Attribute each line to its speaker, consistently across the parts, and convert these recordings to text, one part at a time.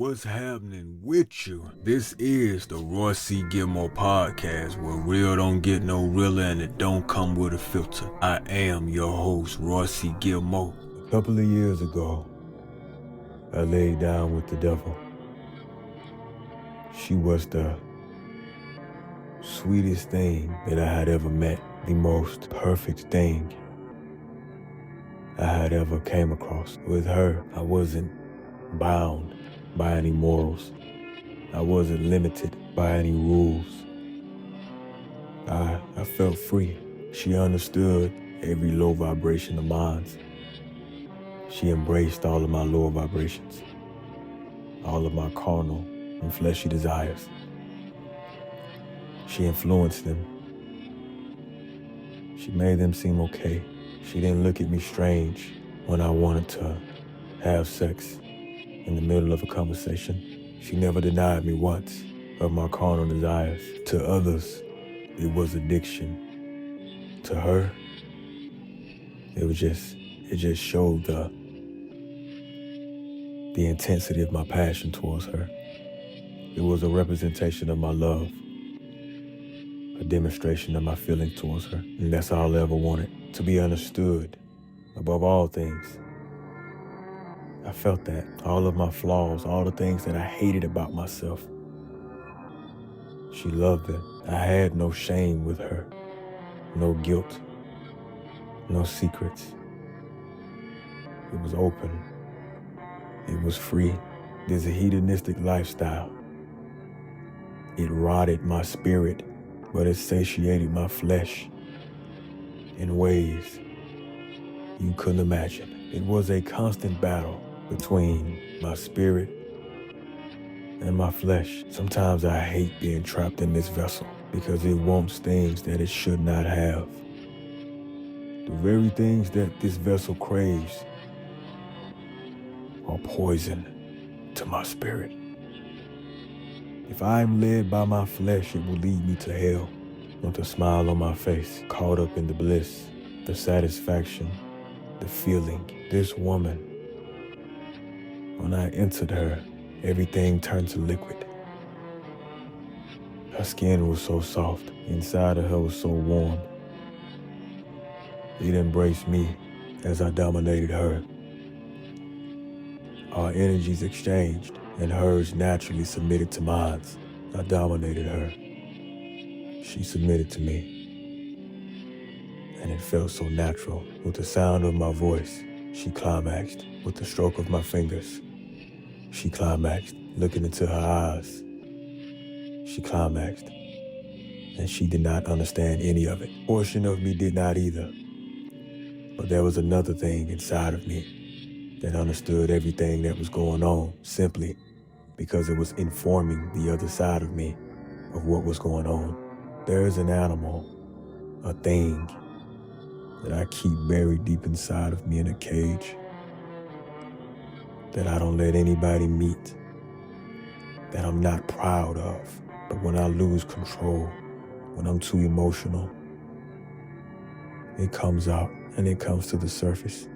Speaker 1: What's happening with you? This is the Roi C Gilmore podcast, where real don't get no realer and it don't come with a filter. I am your host, Roi C Gilmore. A couple of years ago, I laid down with the devil. She was the sweetest thing that I had ever met, the most perfect thing I had ever came across. With her, I wasn't bound by any morals. I wasn't limited by any rules. I felt free. She understood every low vibration of mine. She embraced all of my lower vibrations, all of my carnal and fleshy desires. She influenced them. She made them seem okay. She didn't look at me strange when I wanted to have sex in the middle of a conversation. She never denied me once of my carnal desires. To others, it was addiction. To her, it just showed the intensity of my passion towards her. It was a representation of my love, a demonstration of my feelings towards her. And that's all I ever wanted, to be understood above all things. I felt that. All of my flaws, all the things that I hated about myself, she loved them. I had no shame with her, no guilt, no secrets. It was open. It was free. There's a hedonistic lifestyle. It rotted my spirit, but it satiated my flesh in ways you couldn't imagine. It was a constant battle between my spirit and my flesh. Sometimes I hate being trapped in this vessel because it wants things that it should not have. The very things that this vessel craves are poison to my spirit. If I am led by my flesh, it will lead me to hell. With a smile on my face, caught up in the bliss, the satisfaction, the feeling. This woman, when I entered her, everything turned to liquid. Her skin was so soft. Inside of her was so warm. It embraced me as I dominated her. Our energies exchanged, and hers naturally submitted to mine. I dominated her. She submitted to me. And it felt so natural. With the sound of my voice, she climaxed. With the stroke of my fingers, she climaxed. Looking into her eyes, she climaxed. And she did not understand any of it. Portion of me did not either. But there was another thing inside of me that understood everything that was going on simply because it was informing the other side of me of what was going on. There is an animal, a thing that I keep buried deep inside of me in a cage that I don't let anybody meet, that I'm not proud of. But when I lose control, when I'm too emotional, it comes out and it comes to the surface.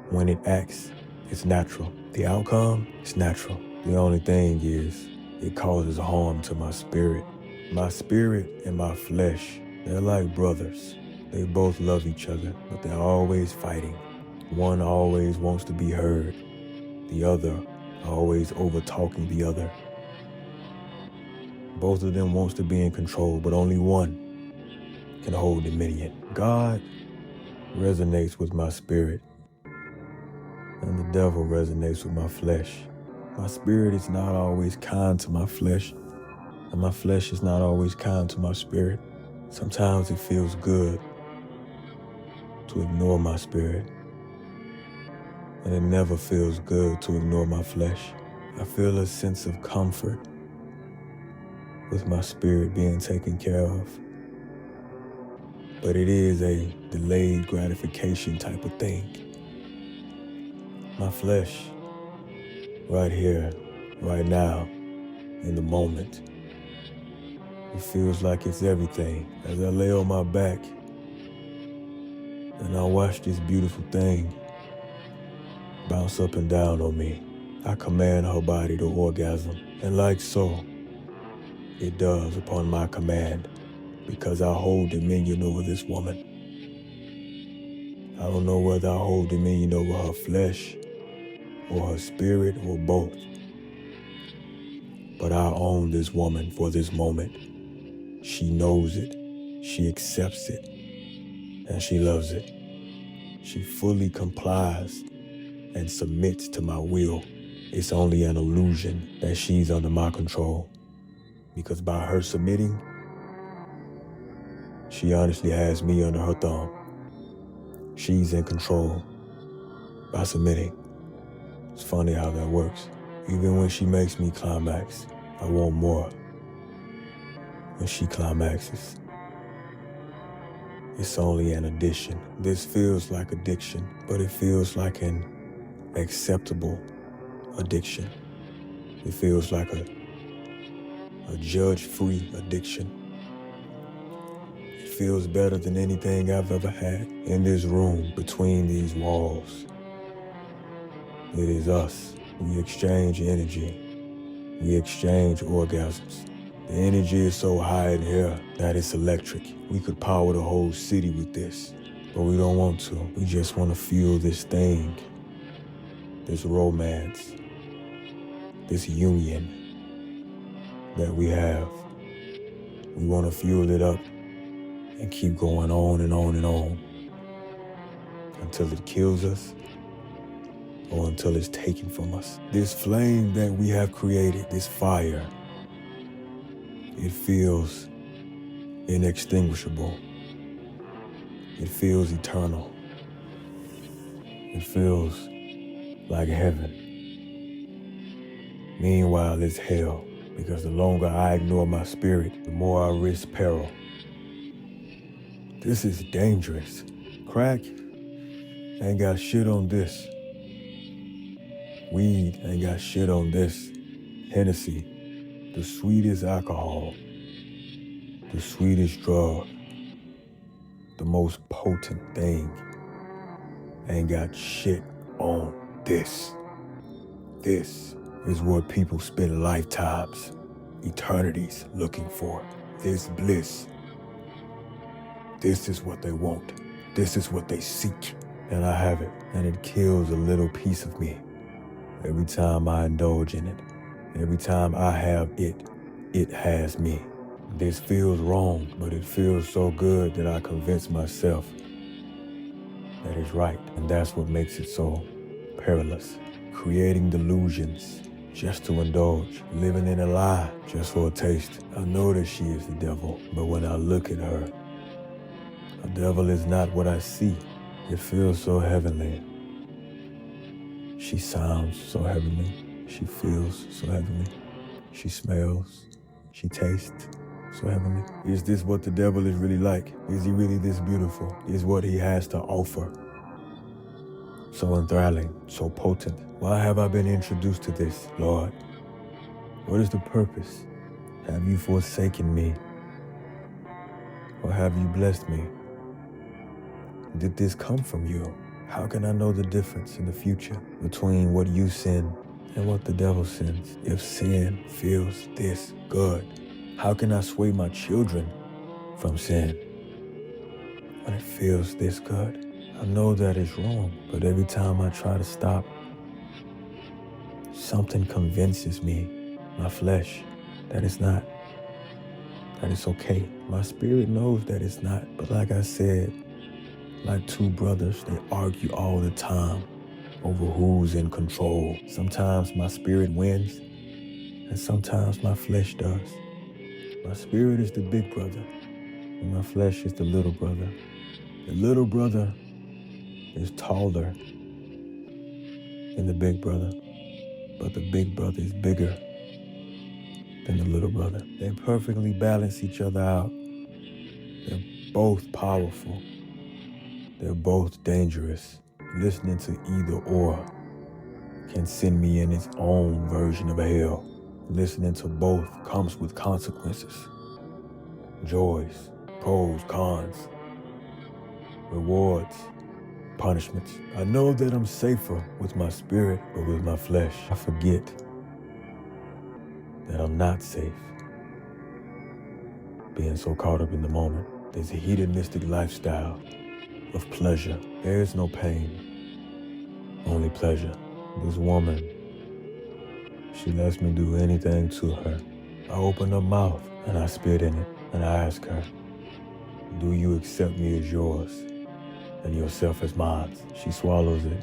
Speaker 1: When it acts, it's natural. The outcome is natural. The only thing is, it causes harm to my spirit. My spirit and my flesh, they're like brothers. They both love each other, but they're always fighting. One always wants to be heard. The other always over-talking the other. Both of them wants to be in control, but only one can hold dominion. God resonates with my spirit, and the devil resonates with my flesh. My spirit is not always kind to my flesh, and my flesh is not always kind to my spirit. Sometimes it feels good to ignore my spirit, and it never feels good to ignore my flesh. I feel a sense of comfort with my spirit being taken care of, but it is a delayed gratification type of thing. My flesh, right here, right now, in the moment, it feels like it's everything. As I lay on my back and I watch this beautiful thing bounce up and down on me, I command her body to orgasm, and like so, it does upon my command, because I hold dominion over this woman. I don't know whether I hold dominion over her flesh, or her spirit, or both, but I own this woman for this moment. She knows it, she accepts it, and she loves it. She fully complies and submits to my will. It's only an illusion that she's under my control, because by her submitting, she honestly has me under her thumb. She's in control by submitting. It's funny how that works. Even when she makes me climax, I want more. When she climaxes, it's only an addition. This feels like addiction, but it feels like an acceptable addiction. It feels like a judge-free addiction. It feels better than anything I've ever had. In this room, between these walls, it is us. We exchange energy. We exchange orgasms. The energy is so high in here that it's electric. We could power the whole city with this, but we don't want to. We just want to feel this thing, this romance, this union that we have. We want to fuel it up and keep going on and on and on until it kills us or until it's taken from us. This flame that we have created, this fire, it feels inextinguishable. It feels eternal. It feels like heaven. Meanwhile, it's hell, because the longer I ignore my spirit, the more I risk peril. This is dangerous. Crack ain't got shit on this. Weed ain't got shit on this. Hennessy, the sweetest alcohol, the sweetest drug, the most potent thing, ain't got shit on this. This is what people spend lifetimes, eternities looking for. This bliss. This is what they want. This is what they seek. And I have it. And it kills a little piece of me. Every time I indulge in it, every time I have it, it has me. This feels wrong, but it feels so good that I convince myself that it's right. And that's what makes it so perilous. Creating delusions just to indulge, living in a lie just for a taste. I know that she is the devil, but when I look at her, the devil is not what I see. It feels so heavenly. She sounds so heavenly. She feels so heavenly. She smells. She tastes so heavenly. Is this what the devil is really like? Is he really this beautiful? Is what he has to offer so enthralling, so potent? Why have I been introduced to this, Lord? What is the purpose? Have you forsaken me? Or have you blessed me? Did this come from you? How can I know the difference in the future between what you send and what the devil sends? If sin feels this good, how can I sway my children from sin when it feels this good? I know that it's wrong, but every time I try to stop, something convinces me, my flesh, that it's not, that it's okay. My spirit knows that it's not, but like I said, like two brothers, they argue all the time over who's in control. Sometimes my spirit wins, and sometimes my flesh does. My spirit is the big brother, and my flesh is the little brother. The little brother is taller than the big brother, but the big brother is bigger than the little brother. They perfectly balance each other out. They're both powerful. They're both dangerous. Listening to either or can send me in its own version of hell. Listening to both comes with consequences. Joys, pros, cons, rewards, punishments. I know that I'm safer with my spirit, but with my flesh, I forget that I'm not safe. Being so caught up in the moment, there's a hedonistic lifestyle of pleasure. There is no pain, only pleasure. This woman, she lets me do anything to her. I open her mouth and I spit in it, and I ask her, do you accept me as yours and yourself as mine? She swallows it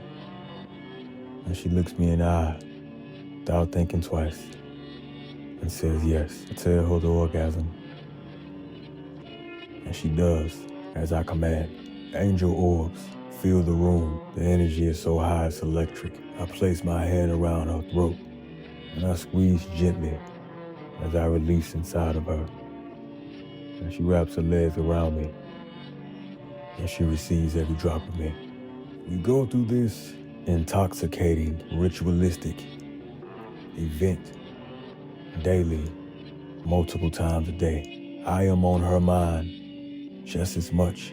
Speaker 1: and she looks me in the eye without thinking twice and says yes. I tell her the orgasm, and she does as I command. Angel orbs fill the room. The energy is so high it's electric. I place my hand around her throat and I squeeze gently as I release inside of her. And she wraps her legs around me and she receives every drop of me. We go through this intoxicating, ritualistic event daily, multiple times a day. I am on her mind just as much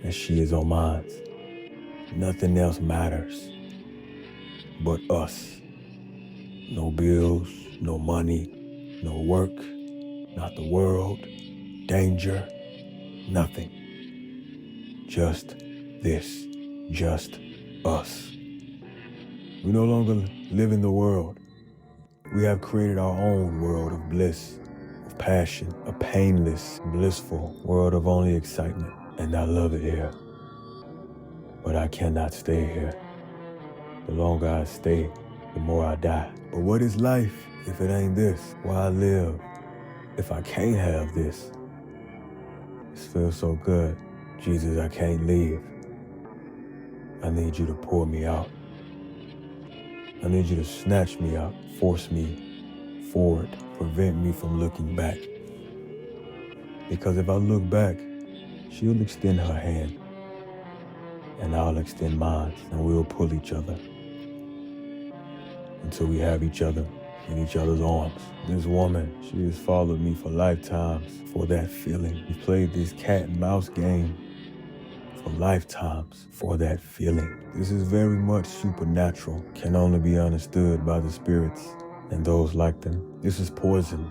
Speaker 1: as she is on mine. Nothing else matters but us. No bills, no money, no work, not the world, danger, nothing. Just this, just us. We no longer live in the world. We have created our own world of bliss, of passion, a painless, blissful world of only excitement. And I love it here. But I cannot stay here. The longer I stay, the more I die. But what is life if it ain't this? Why live if I can't have this? This feels so good. Jesus, I can't leave. I need you to pour me out. I need you to snatch me out, force me forward, prevent me from looking back. Because if I look back, she'll extend her hand, and I'll extend mine, and we'll pull each other until we have each other in each other's arms. This woman, she has followed me for lifetimes for that feeling. We've played this cat and mouse game for lifetimes for that feeling. This is very much supernatural, can only be understood by the spirits and those like them. This is poison,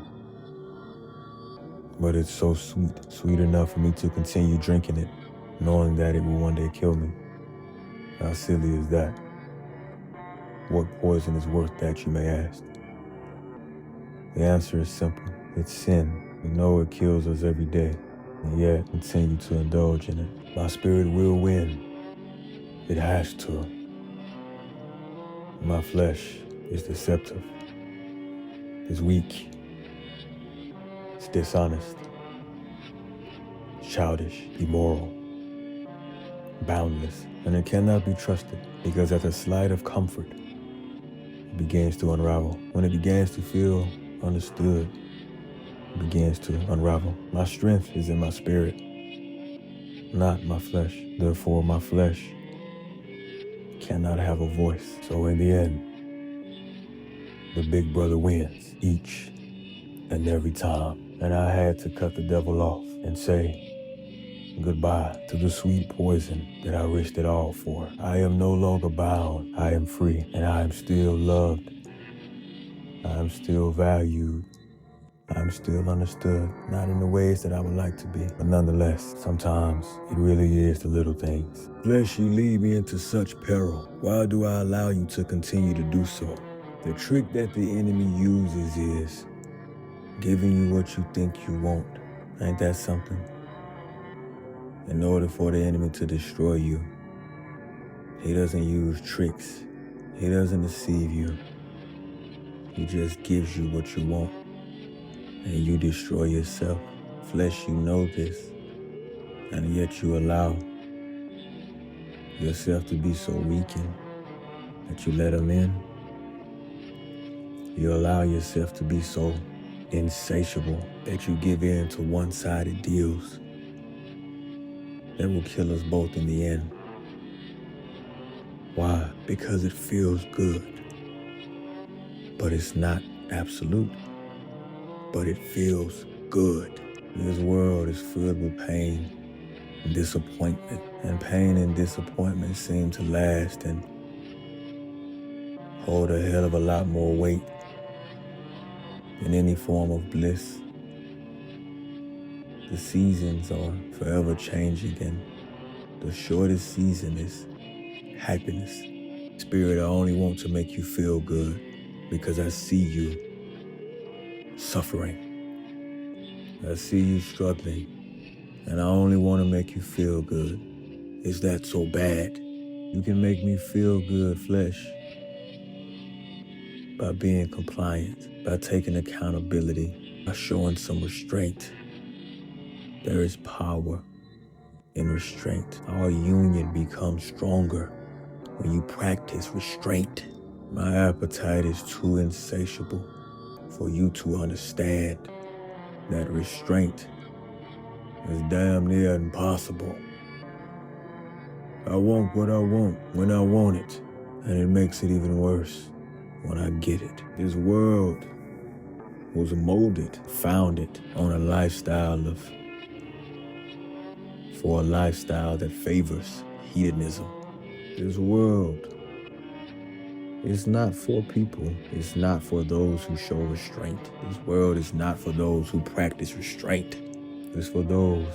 Speaker 1: but it's so sweet, sweet enough for me to continue drinking it, knowing that it will one day kill me. How silly is that? What poison is worth that, you may ask? The answer is simple. It's sin. We know it kills us every day, and yet continue to indulge in it. My spirit will win. It has to. My flesh is deceptive. It's weak. It's dishonest. Childish, immoral, boundless, and it cannot be trusted because at the slight of comfort, it begins to unravel. When it begins to feel understood, it begins to unravel. My strength is in my spirit, not my flesh. Therefore, my flesh cannot have a voice. So in the end, the big brother wins each and every time. And I had to cut the devil off and say goodbye to the sweet poison that I risked it all for. I am no longer bound. I am free, and I am still loved. I am still valued. I'm still understood, not in the ways that I would like to be, but nonetheless, sometimes it really is the little things. Lest you lead me into such peril, why do I allow you to continue to do so? The trick that the enemy uses is giving you what you think you want. Ain't that something? In order for the enemy to destroy you, he doesn't use tricks. He doesn't deceive you. He just gives you what you want. And you destroy yourself. Flesh, you know this, and yet you allow yourself to be so weakened that you let him in. You allow yourself to be so insatiable that you give in to one-sided deals that will kill us both in the end. Why? Because it feels good, but it's not absolute. But it feels good. This world is filled with pain and disappointment And pain and disappointment seem to last and hold a hell of a lot more weight than any form of bliss. The seasons are forever changing, and the shortest season is happiness. Spirit, I only want to make you feel good because I see you suffering. I see you struggling, and I only want to make you feel good. Is that so bad? You can make me feel good, flesh, by being compliant, by taking accountability, by showing some restraint. There is power in restraint. Our union becomes stronger when you practice restraint. My appetite is too insatiable for you to understand that restraint is damn near impossible. I want what I want when I want it, and it makes it even worse when I get it. This world was molded, founded on a lifestyle for a lifestyle that favors hedonism. This world is not for people. It's not for those who show restraint. This world is not for those who practice restraint. It's for those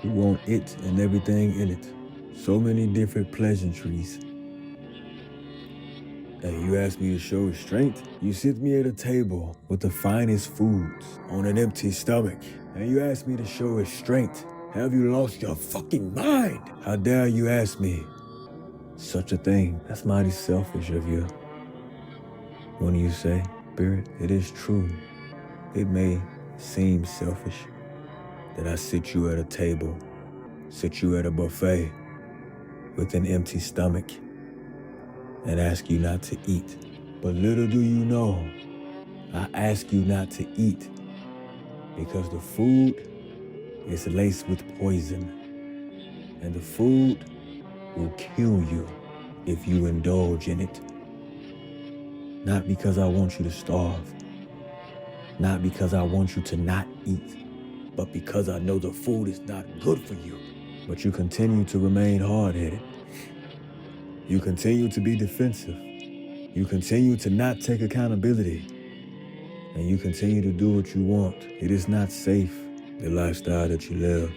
Speaker 1: who want it and everything in it. So many different pleasantries. And you ask me to show restraint? You sit me at a table with the finest foods on an empty stomach, and you ask me to show restraint? Have you lost your fucking mind? How dare you ask me such a thing? That's mighty selfish of you. When you say, Spirit, it is true. It may seem selfish that I sit you at a table, sit you at a buffet with an empty stomach, and ask you not to eat. But little do you know, I ask you not to eat because the food is laced with poison, and the food will kill you if you indulge in it. Not because I want you to starve, not because I want you to not eat, but because I know the food is not good for you. But you continue to remain hard-headed. You continue to be defensive. You continue to not take accountability. And you continue to do what you want. It is not safe, the lifestyle that you live.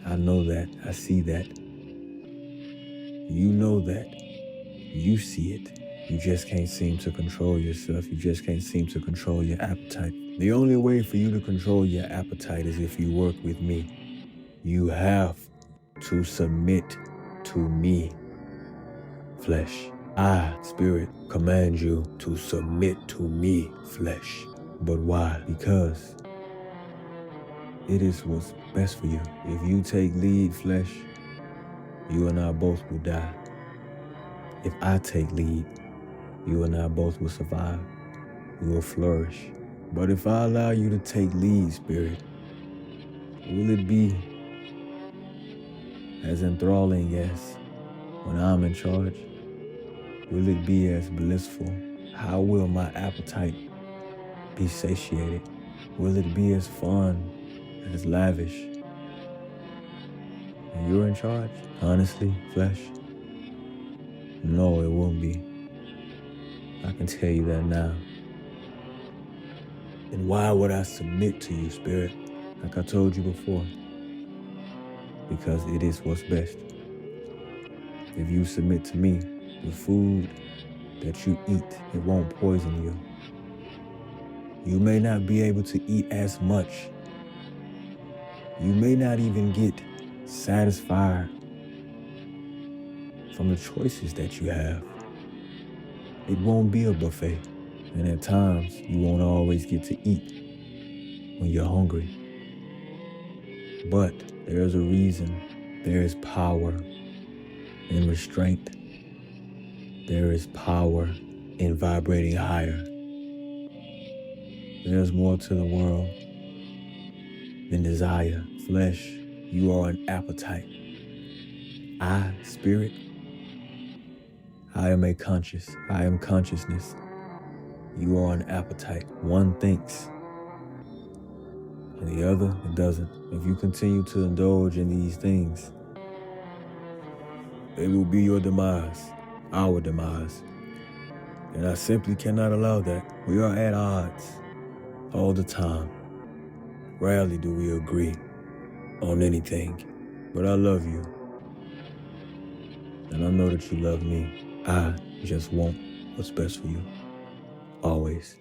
Speaker 1: I know that. I see that. You know that. You see it. You just can't seem to control yourself. You just can't seem to control your appetite. The only way for you to control your appetite is if you work with me. You have to submit to me, flesh. I, spirit, command you to submit to me, flesh. But why? Because it is what's best for you. If you take lead, flesh, you and I both will die. If I take lead, you and I both will survive. We will flourish. But if I allow you to take lead, spirit, will it be as enthralling as when I'm in charge? Will it be as blissful? How will my appetite be satiated? Will it be as fun, as lavish? When you're in charge? Honestly, flesh? No, it won't be. I can tell you that now. And why would I submit to you, spirit? Like I told you before. Because it is what's best. If you submit to me, the food that you eat, it won't poison you. You may not be able to eat as much. You may not even get satisfied from the choices that you have. It won't be a buffet. And at times, you won't always get to eat when you're hungry. But there's a reason. There is power in restraint. There is power in vibrating higher. There's more to the world than desire. Flesh, you are an appetite. I, spirit, I am a conscious. I am consciousness. You are an appetite. One thinks and the other, it doesn't. If you continue to indulge in these things, it will be your demise, our demise. And I simply cannot allow that. We are at odds all the time. Rarely do we agree on anything. But I love you. And I know that you love me. I just want what's best for you. Always.